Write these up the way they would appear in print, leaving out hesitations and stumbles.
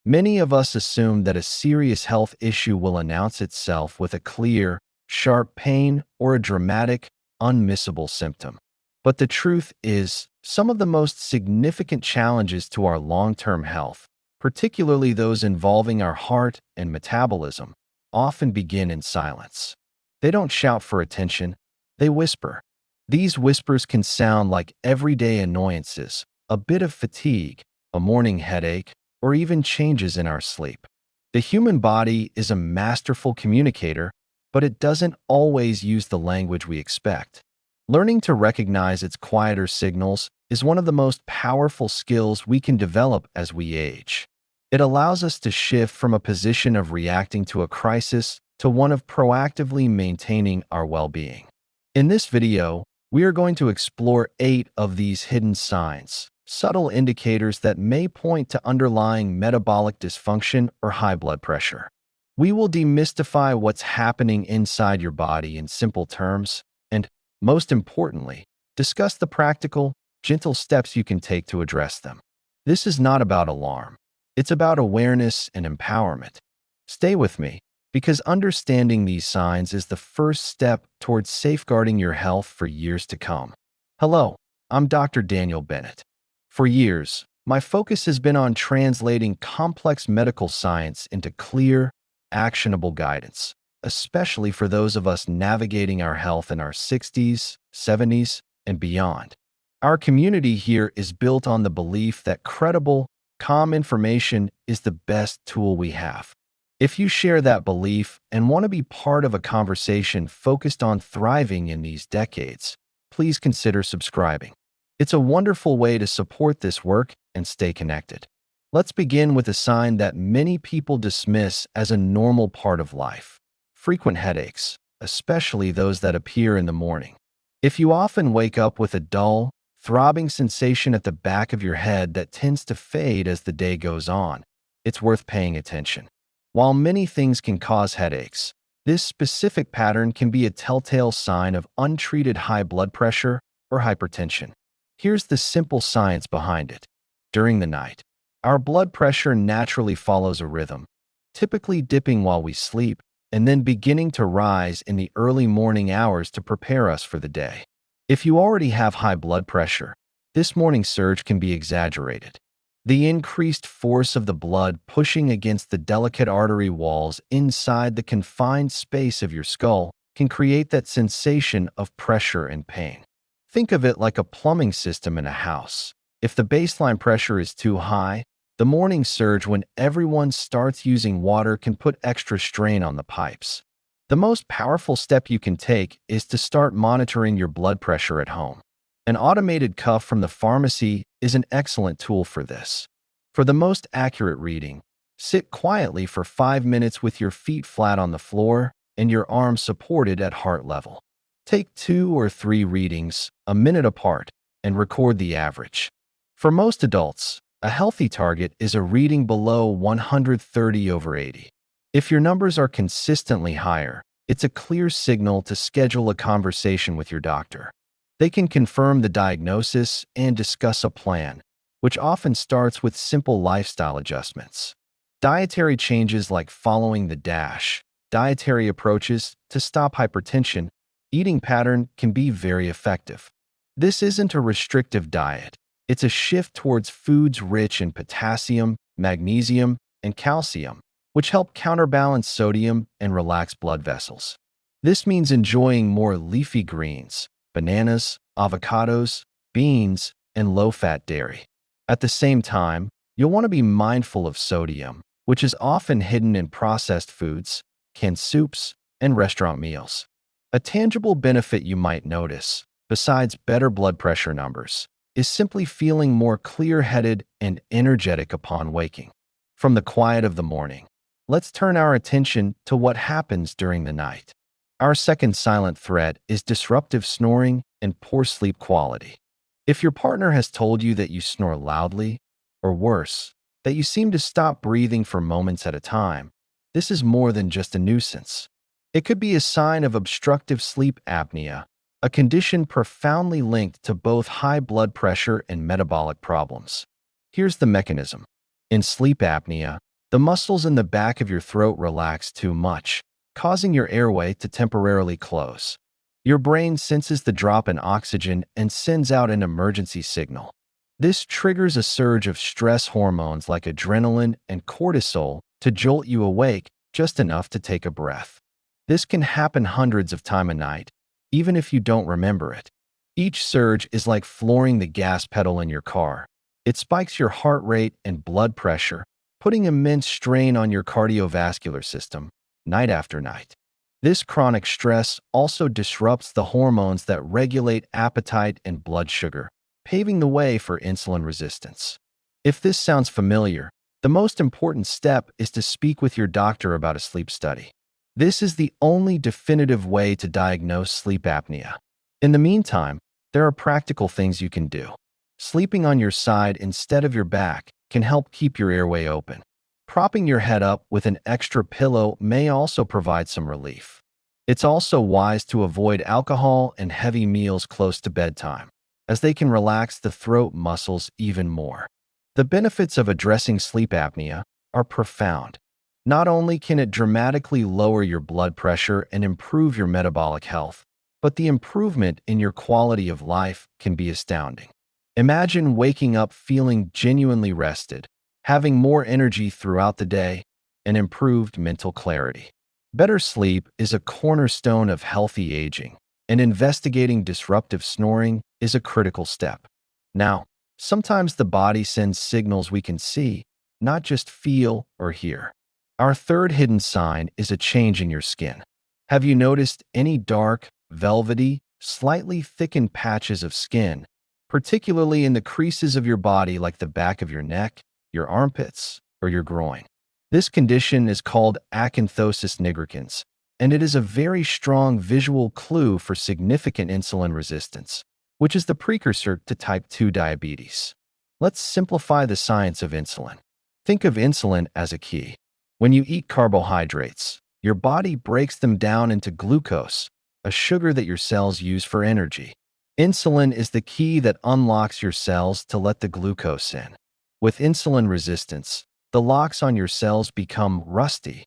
Many of us assume that a serious health issue will announce itself with a clear, sharp pain or a dramatic, unmissable symptom. But the truth is, some of the most significant challenges to our long-term health, particularly those involving our heart and metabolism, often begin in silence. They don't shout for attention, they whisper. These whispers can sound like everyday annoyances, a bit of fatigue, a morning headache, or even changes in our sleep. The human body is a masterful communicator, but it doesn't always use the language we expect. Learning to recognize its quieter signals is one of the most powerful skills we can develop as we age. It allows us to shift from a position of reacting to a crisis to one of proactively maintaining our well-being. In this video, we are going to explore 8 of these hidden signs, subtle indicators that may point to underlying metabolic dysfunction or high blood pressure. We will demystify what's happening inside your body in simple terms, and, most importantly, discuss the practical, gentle steps you can take to address them. This is not about alarm. It's about awareness and empowerment. Stay with me, because understanding these signs is the first step towards safeguarding your health for years to come. Hello, I'm Dr. Daniel Bennett. For years, my focus has been on translating complex medical science into clear, actionable guidance, especially for those of us navigating our health in our 60s, 70s, and beyond. Our community here is built on the belief that credible, calm information is the best tool we have. If you share that belief and want to be part of a conversation focused on thriving in these decades, please consider subscribing. It's a wonderful way to support this work and stay connected. Let's begin with a sign that many people dismiss as a normal part of life: frequent headaches, especially those that appear in the morning. If you often wake up with a dull, throbbing sensation at the back of your head that tends to fade as the day goes on, it's worth paying attention. While many things can cause headaches, this specific pattern can be a telltale sign of untreated high blood pressure or hypertension. Here's the simple science behind it. During the night, our blood pressure naturally follows a rhythm, typically dipping while we sleep and then beginning to rise in the early morning hours to prepare us for the day. If you already have high blood pressure, this morning surge can be exaggerated. The increased force of the blood pushing against the delicate artery walls inside the confined space of your skull can create that sensation of pressure and pain. Think of it like a plumbing system in a house. If the baseline pressure is too high, the morning surge when everyone starts using water can put extra strain on the pipes. The most powerful step you can take is to start monitoring your blood pressure at home. An automated cuff from the pharmacy is an excellent tool for this. For the most accurate reading, sit quietly for 5 minutes with your feet flat on the floor and your arms supported at heart level. Take 2 or 3 readings, a minute apart, and record the average. For most adults, a healthy target is a reading below 130/80. If your numbers are consistently higher, it's a clear signal to schedule a conversation with your doctor. They can confirm the diagnosis and discuss a plan, which often starts with simple lifestyle adjustments. Dietary changes like following the DASH, dietary approaches to stop hypertension, eating pattern can be very effective. This isn't a restrictive diet. It's a shift towards foods rich in potassium, magnesium, and calcium, which help counterbalance sodium and relax blood vessels. This means enjoying more leafy greens, bananas, avocados, beans, and low-fat dairy. At the same time, you'll want to be mindful of sodium, which is often hidden in processed foods, canned soups, and restaurant meals. A tangible benefit you might notice, besides better blood pressure numbers, is simply feeling more clear-headed and energetic upon waking. From the quiet of the morning, let's turn our attention to what happens during the night. Our second silent threat is disruptive snoring and poor sleep quality. If your partner has told you that you snore loudly, or worse, that you seem to stop breathing for moments at a time, this is more than just a nuisance. It could be a sign of obstructive sleep apnea, a condition profoundly linked to both high blood pressure and metabolic problems. Here's the mechanism. In sleep apnea, The muscles in the back of your throat relax too much, causing your airway to temporarily close. Your brain senses the drop in oxygen and sends out an emergency signal. This triggers a surge of stress hormones like adrenaline and cortisol to jolt you awake just enough to take a breath. This can happen hundreds of times a night, even if you don't remember it. Each surge is like flooring the gas pedal in your car. It spikes your heart rate and blood pressure, putting immense strain on your cardiovascular system, night after night. This chronic stress also disrupts the hormones that regulate appetite and blood sugar, paving the way for insulin resistance. If this sounds familiar, the most important step is to speak with your doctor about a sleep study. This is the only definitive way to diagnose sleep apnea. In the meantime, there are practical things you can do. Sleeping on your side instead of your back can help keep your airway open. Propping your head up with an extra pillow may also provide some relief. It's also wise to avoid alcohol and heavy meals close to bedtime, as they can relax the throat muscles even more. The benefits of addressing sleep apnea are profound. Not only can it dramatically lower your blood pressure and improve your metabolic health, but the improvement in your quality of life can be astounding. Imagine waking up feeling genuinely rested, having more energy throughout the day, and improved mental clarity. Better sleep is a cornerstone of healthy aging, and investigating disruptive snoring is a critical step. Now, sometimes the body sends signals we can see, not just feel or hear. Our third hidden sign is a change in your skin. Have you noticed any dark, velvety, slightly thickened patches of skin, particularly in the creases of your body like the back of your neck, your armpits, or your groin? This condition is called acanthosis nigricans, and it is a very strong visual clue for significant insulin resistance, which is the precursor to type 2 diabetes. Let's simplify the science of insulin. Think of insulin as a key. When you eat carbohydrates, your body breaks them down into glucose, a sugar that your cells use for energy. Insulin is the key that unlocks your cells to let the glucose in. With insulin resistance, the locks on your cells become rusty.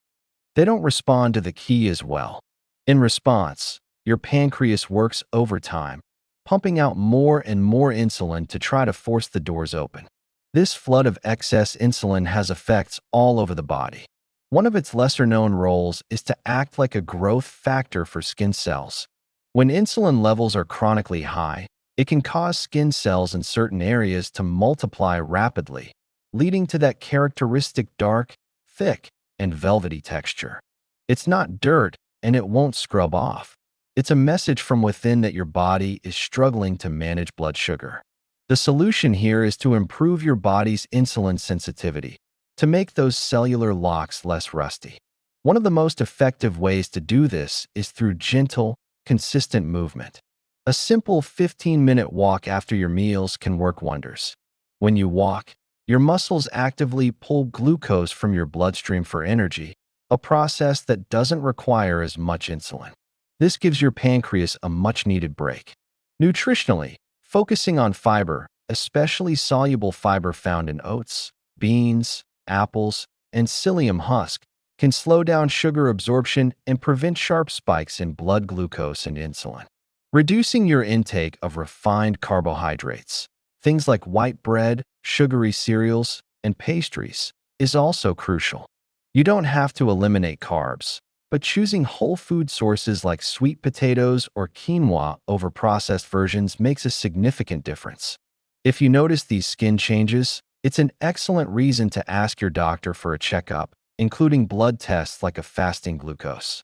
They don't respond to the key as well. In response, your pancreas works overtime, pumping out more and more insulin to try to force the doors open. This flood of excess insulin has effects all over the body. One of its lesser-known roles is to act like a growth factor for skin cells. When insulin levels are chronically high, it can cause skin cells in certain areas to multiply rapidly, leading to that characteristic dark, thick, and velvety texture. It's not dirt, and it won't scrub off. It's a message from within that your body is struggling to manage blood sugar. The solution here is to improve your body's insulin sensitivity, to make those cellular locks less rusty. One of the most effective ways to do this is through gentle, consistent movement. A simple 15-minute walk after your meals can work wonders. When you walk, your muscles actively pull glucose from your bloodstream for energy, a process that doesn't require as much insulin. This gives your pancreas a much-needed break. Nutritionally, focusing on fiber, especially soluble fiber found in oats, beans, apples, and psyllium husk, can slow down sugar absorption and prevent sharp spikes in blood glucose and insulin. Reducing your intake of refined carbohydrates, things like white bread, sugary cereals, and pastries, is also crucial. You don't have to eliminate carbs, but choosing whole food sources like sweet potatoes or quinoa over processed versions makes a significant difference. If you notice these skin changes, it's an excellent reason to ask your doctor for a checkup, including blood tests like a fasting glucose,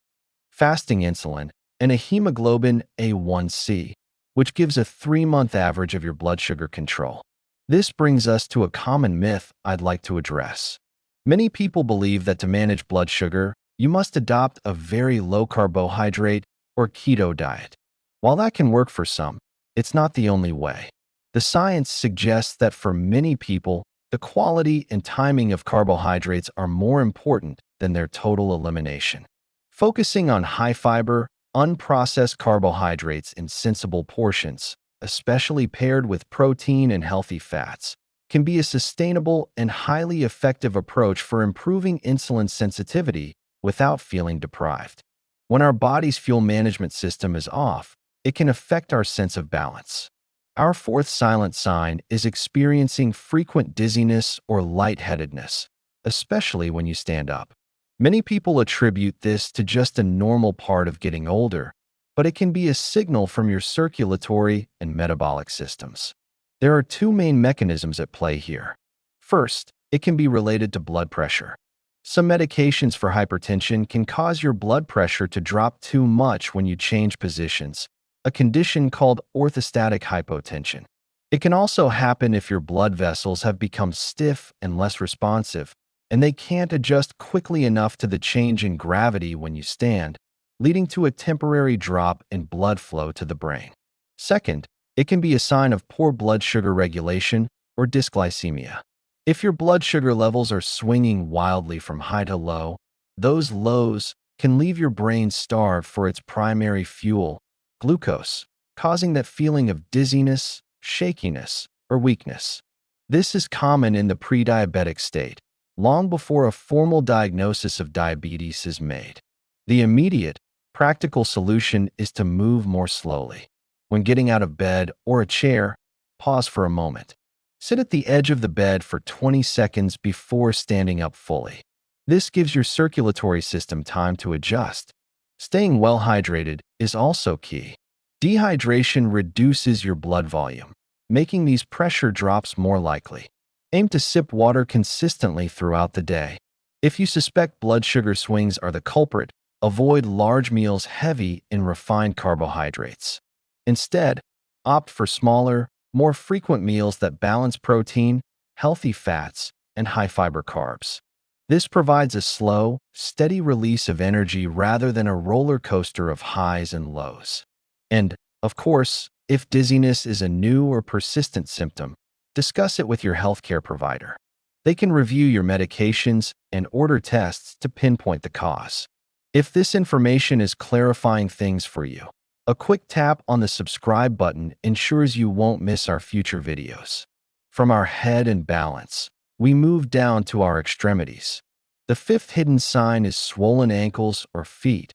fasting insulin, and a hemoglobin A1C, which gives a 3-month average of your blood sugar control. This brings us to a common myth I'd like to address. Many people believe that to manage blood sugar, you must adopt a very low carbohydrate or keto diet. While that can work for some, it's not the only way. The science suggests that for many people, the quality and timing of carbohydrates are more important than their total elimination. Focusing on high-fiber, unprocessed carbohydrates in sensible portions, especially paired with protein and healthy fats, can be a sustainable and highly effective approach for improving insulin sensitivity without feeling deprived. When our body's fuel management system is off, it can affect our sense of balance. Our fourth silent sign is experiencing frequent dizziness or lightheadedness, especially when you stand up. Many people attribute this to just a normal part of getting older, but it can be a signal from your circulatory and metabolic systems. There are two main mechanisms at play here. First, it can be related to blood pressure. Some medications for hypertension can cause your blood pressure to drop too much when you change positions, a condition called orthostatic hypotension. It can also happen if your blood vessels have become stiff and less responsive, and they can't adjust quickly enough to the change in gravity when you stand, leading to a temporary drop in blood flow to the brain. Second, it can be a sign of poor blood sugar regulation or dysglycemia. If your blood sugar levels are swinging wildly from high to low, those lows can leave your brain starved for its primary fuel, glucose, causing that feeling of dizziness, shakiness, or weakness. This is common in the pre-diabetic state, long before a formal diagnosis of diabetes is made. The immediate, practical solution is to move more slowly. When getting out of bed or a chair, pause for a moment. Sit at the edge of the bed for 20 seconds before standing up fully. This gives your circulatory system time to adjust. Staying well hydrated is also key. Dehydration reduces your blood volume, making these pressure drops more likely. Aim to sip water consistently throughout the day. If you suspect blood sugar swings are the culprit, avoid large meals heavy in refined carbohydrates. Instead, opt for smaller, more frequent meals that balance protein, healthy fats, and high-fiber carbs. This provides a slow, steady release of energy rather than a roller coaster of highs and lows. And, of course, if dizziness is a new or persistent symptom, discuss it with your healthcare provider. They can review your medications and order tests to pinpoint the cause. If this information is clarifying things for you, a quick tap on the subscribe button ensures you won't miss our future videos. From our head and balance, we move down to our extremities. The fifth hidden sign is swollen ankles or feet,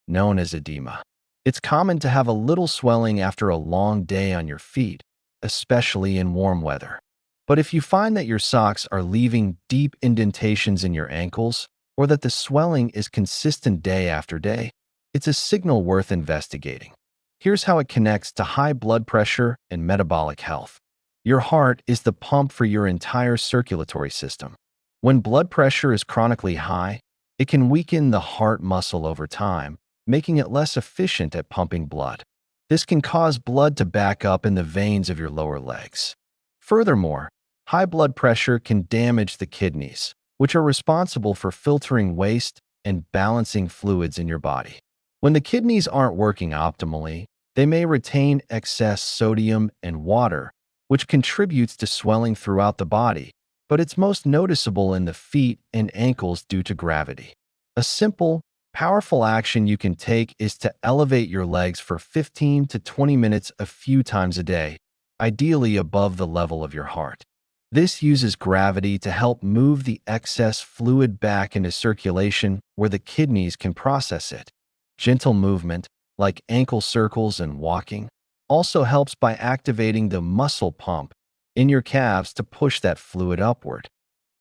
known as edema. It's common to have a little swelling after a long day on your feet, especially in warm weather. But if you find that your socks are leaving deep indentations in your ankles, or that the swelling is consistent day after day, it's a signal worth investigating. Here's how it connects to high blood pressure and metabolic health. Your heart is the pump for your entire circulatory system. When blood pressure is chronically high, it can weaken the heart muscle over time, making it less efficient at pumping blood. This can cause blood to back up in the veins of your lower legs. Furthermore, high blood pressure can damage the kidneys, which are responsible for filtering waste and balancing fluids in your body. When the kidneys aren't working optimally, they may retain excess sodium and water, which contributes to swelling throughout the body, but it's most noticeable in the feet and ankles due to gravity. A simple, powerful action you can take is to elevate your legs for 15 to 20 minutes a few times a day, ideally above the level of your heart. This uses gravity to help move the excess fluid back into circulation where the kidneys can process it. Gentle movement, like ankle circles and walking, also helps by activating the muscle pump in your calves to push that fluid upward.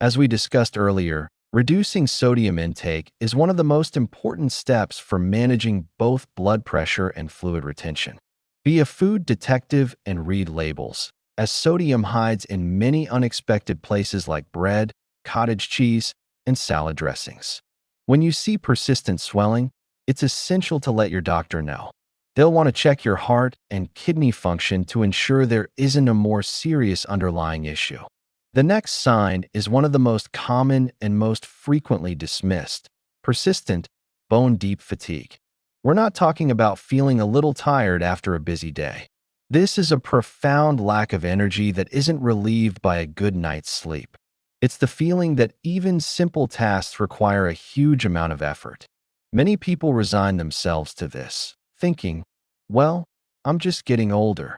As we discussed earlier, reducing sodium intake is one of the most important steps for managing both blood pressure and fluid retention. Be a food detective and read labels, as sodium hides in many unexpected places like bread, cottage cheese, and salad dressings. When you see persistent swelling, it's essential to let your doctor know. They'll want to check your heart and kidney function to ensure there isn't a more serious underlying issue. The next sign is one of the most common and most frequently dismissed: persistent, bone-deep fatigue. We're not talking about feeling a little tired after a busy day. This is a profound lack of energy that isn't relieved by a good night's sleep. It's the feeling that even simple tasks require a huge amount of effort. Many people resign themselves to this, thinking, well, I'm just getting older.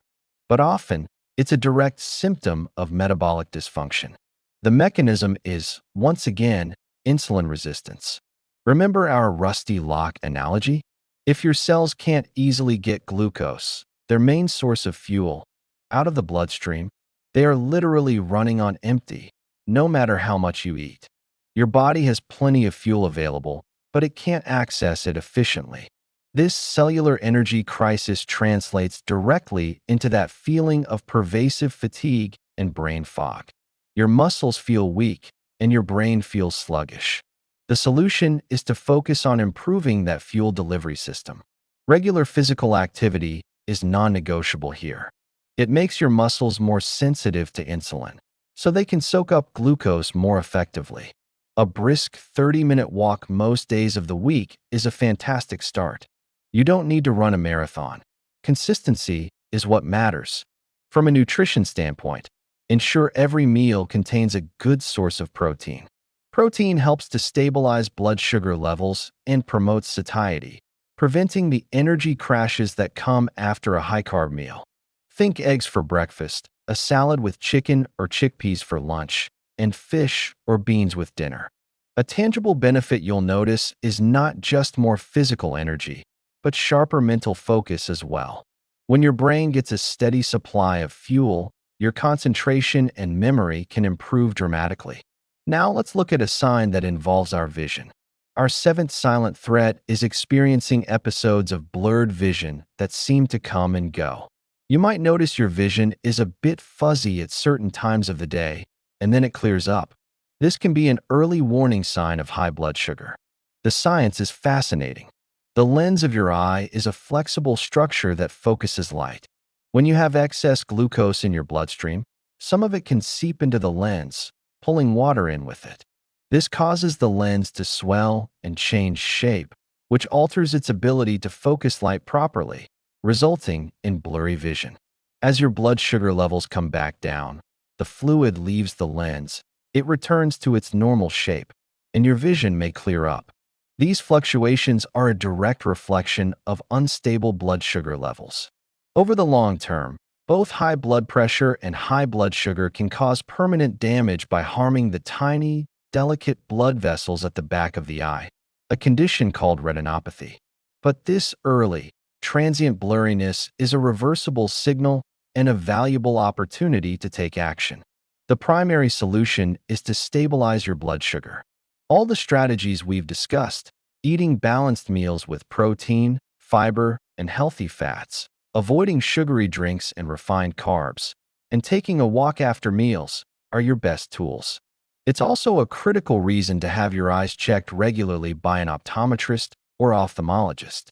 But often, It's a direct symptom of metabolic dysfunction. The mechanism is, once again, insulin resistance. Remember our rusty lock analogy? If your cells can't easily get glucose, their main source of fuel, out of the bloodstream, they are literally running on empty, no matter how much you eat. Your body has plenty of fuel available, but it can't access it efficiently. This cellular energy crisis translates directly into that feeling of pervasive fatigue and brain fog. Your muscles feel weak, and your brain feels sluggish. The solution is to focus on improving that fuel delivery system. Regular physical activity is non-negotiable here. It makes your muscles more sensitive to insulin, so they can soak up glucose more effectively. A brisk 30-minute walk most days of the week is a fantastic start. You don't need to run a marathon. Consistency is what matters. From a nutrition standpoint, ensure every meal contains a good source of protein. Protein helps to stabilize blood sugar levels and promotes satiety, preventing the energy crashes that come after a high-carb meal. Think eggs for breakfast, a salad with chicken or chickpeas for lunch, and fish or beans with dinner. A tangible benefit you'll notice is not just more physical energy, but sharper mental focus as well. When your brain gets a steady supply of fuel, your concentration and memory can improve dramatically. Now let's look at a sign that involves our vision. Our seventh silent threat is experiencing episodes of blurred vision that seem to come and go. You might notice your vision is a bit fuzzy at certain times of the day, and then it clears up. This can be an early warning sign of high blood sugar. The science is fascinating. The lens of your eye is a flexible structure that focuses light. When you have excess glucose in your bloodstream, some of it can seep into the lens, pulling water in with it. This causes the lens to swell and change shape, which alters its ability to focus light properly, resulting in blurry vision. As your blood sugar levels come back down, the fluid leaves the lens, it returns to its normal shape, and your vision may clear up. These fluctuations are a direct reflection of unstable blood sugar levels. Over the long term, both high blood pressure and high blood sugar can cause permanent damage by harming the tiny, delicate blood vessels at the back of the eye, a condition called retinopathy. But this early, transient blurriness is a reversible signal and a valuable opportunity to take action. The primary solution is to stabilize your blood sugar. All the strategies we've discussed, eating balanced meals with protein, fiber, and healthy fats, avoiding sugary drinks and refined carbs, and taking a walk after meals, are your best tools. It's also a critical reason to have your eyes checked regularly by an optometrist or ophthalmologist.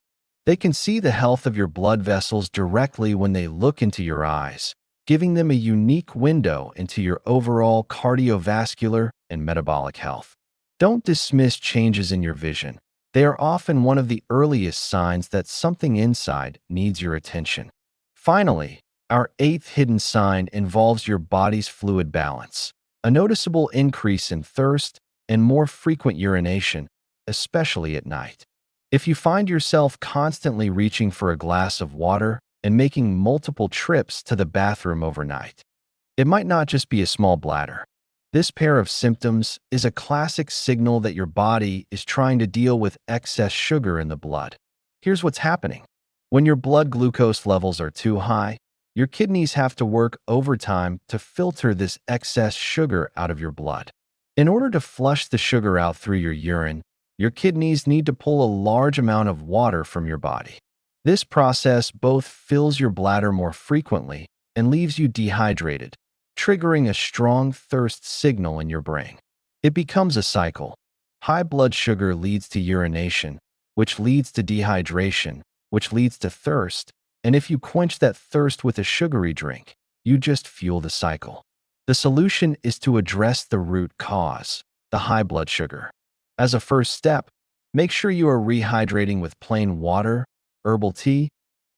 They can see the health of your blood vessels directly when they look into your eyes, giving them a unique window into your overall cardiovascular and metabolic health. Don't dismiss changes in your vision. They are often one of the earliest signs that something inside needs your attention. Finally, our eighth hidden sign involves your body's fluid balance. A noticeable increase in thirst and more frequent urination, especially at night. If you find yourself constantly reaching for a glass of water and making multiple trips to the bathroom overnight, it might not just be a small bladder. This pair of symptoms is a classic signal that your body is trying to deal with excess sugar in the blood. Here's what's happening. When your blood glucose levels are too high, your kidneys have to work overtime to filter this excess sugar out of your blood. In order to flush the sugar out through your urine, your kidneys need to pull a large amount of water from your body. This process both fills your bladder more frequently and leaves you dehydrated, triggering a strong thirst signal in your brain. It becomes a cycle. High blood sugar leads to urination, which leads to dehydration, which leads to thirst, and if you quench that thirst with a sugary drink, you just fuel the cycle. The solution is to address the root cause, the high blood sugar. As a first step, make sure you are rehydrating with plain water, herbal tea,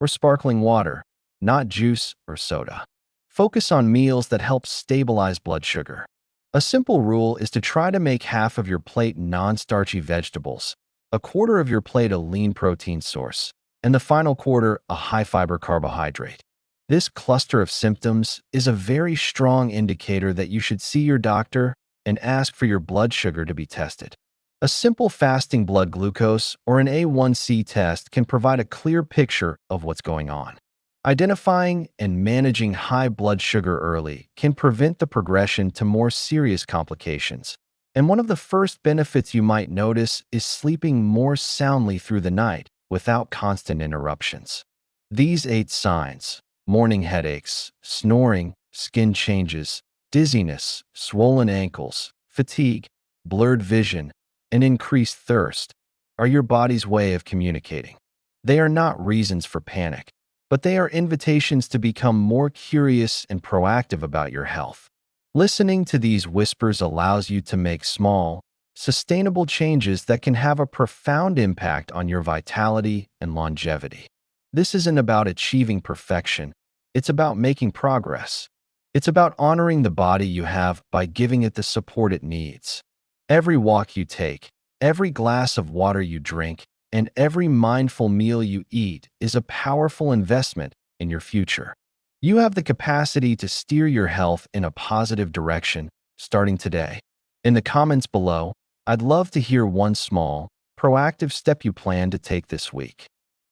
or sparkling water, not juice or soda. Focus on meals that help stabilize blood sugar. A simple rule is to try to make half of your plate non-starchy vegetables, a quarter of your plate a lean protein source, and the final quarter a high-fiber carbohydrate. This cluster of symptoms is a very strong indicator that you should see your doctor and ask for your blood sugar to be tested. A simple fasting blood glucose or an A1C test can provide a clear picture of what's going on. Identifying and managing high blood sugar early can prevent the progression to more serious complications. And one of the first benefits you might notice is sleeping more soundly through the night without constant interruptions. These 8 signs, morning headaches, snoring, skin changes, dizziness, swollen ankles, fatigue, blurred vision, and increased thirst, are your body's way of communicating. They are not reasons for panic, but they are invitations to become more curious and proactive about your health. Listening to these whispers allows you to make small, sustainable changes that can have a profound impact on your vitality and longevity. This isn't about achieving perfection, it's about making progress. It's about honoring the body you have by giving it the support it needs. Every walk you take, every glass of water you drink, and every mindful meal you eat is a powerful investment in your future. You have the capacity to steer your health in a positive direction starting today. In the comments below, I'd love to hear one small, proactive step you plan to take this week.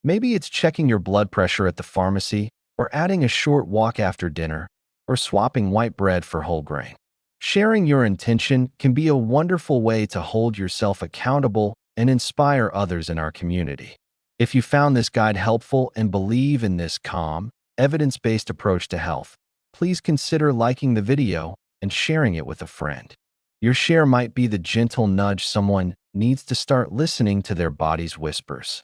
Maybe it's checking your blood pressure at the pharmacy, or adding a short walk after dinner, or swapping white bread for whole grain. Sharing your intention can be a wonderful way to hold yourself accountable and inspire others in our community. If you found this guide helpful and believe in this calm, evidence-based approach to health, please consider liking the video and sharing it with a friend. Your share might be the gentle nudge someone needs to start listening to their body's whispers.